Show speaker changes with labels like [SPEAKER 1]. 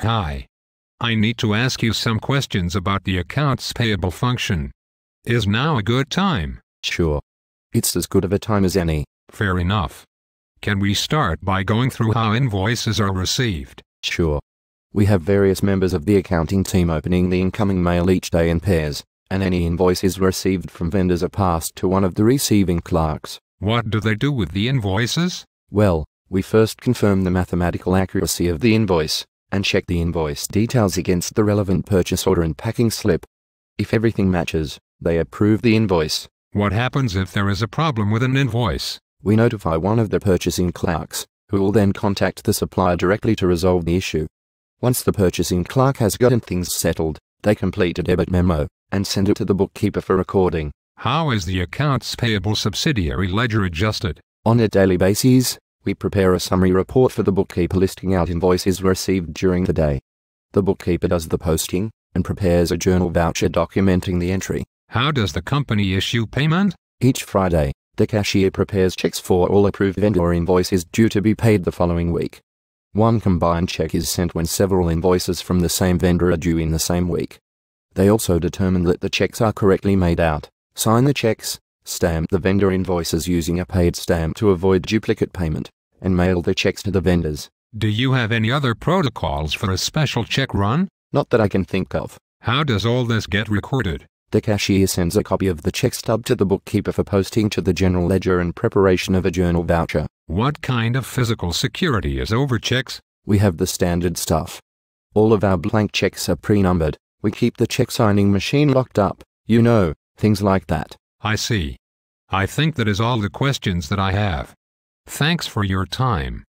[SPEAKER 1] Hi. I need to ask you some questions about the accounts payable function. Is now a good time?
[SPEAKER 2] Sure. It's as good of a time as any.
[SPEAKER 1] Fair enough. Can we start by going through how invoices are received?
[SPEAKER 2] Sure. We have various members of the accounting team opening the incoming mail each day in pairs, and any invoices received from vendors are passed to one of the receiving clerks.
[SPEAKER 1] What do they do with the invoices?
[SPEAKER 2] Well, we first confirm the mathematical accuracy of the invoice, and check the invoice details against the relevant purchase order and packing slip. If everything matches, they approve the invoice.
[SPEAKER 1] What happens if there is a problem with an invoice?
[SPEAKER 2] We notify one of the purchasing clerks, who will then contact the supplier directly to resolve the issue. Once the purchasing clerk has gotten things settled, they complete a debit memo, and send it to the bookkeeper for recording.
[SPEAKER 1] How is the accounts payable subsidiary ledger adjusted?
[SPEAKER 2] On a daily basis, we prepare a summary report for the bookkeeper listing out invoices received during the day. The bookkeeper does the posting, and prepares a journal voucher documenting the entry.
[SPEAKER 1] How does the company issue payment?
[SPEAKER 2] Each Friday, the cashier prepares checks for all approved vendor invoices due to be paid the following week. One combined check is sent when several invoices from the same vendor are due in the same week. They also determine that the checks are correctly made out, sign the checks, stamp the vendor invoices using a paid stamp to avoid duplicate payment, and mail the checks to the vendors.
[SPEAKER 1] Do you have any other protocols for a special check run?
[SPEAKER 2] Not that I can think of.
[SPEAKER 1] How does all this get recorded?
[SPEAKER 2] The cashier sends a copy of the check stub to the bookkeeper for posting to the general ledger and preparation of a journal voucher.
[SPEAKER 1] What kind of physical security is over checks?
[SPEAKER 2] We have the standard stuff. All of our blank checks are pre-numbered. We keep the check signing machine locked up, things like that.
[SPEAKER 1] I see. I think that is all the questions that I have. Thanks for your time.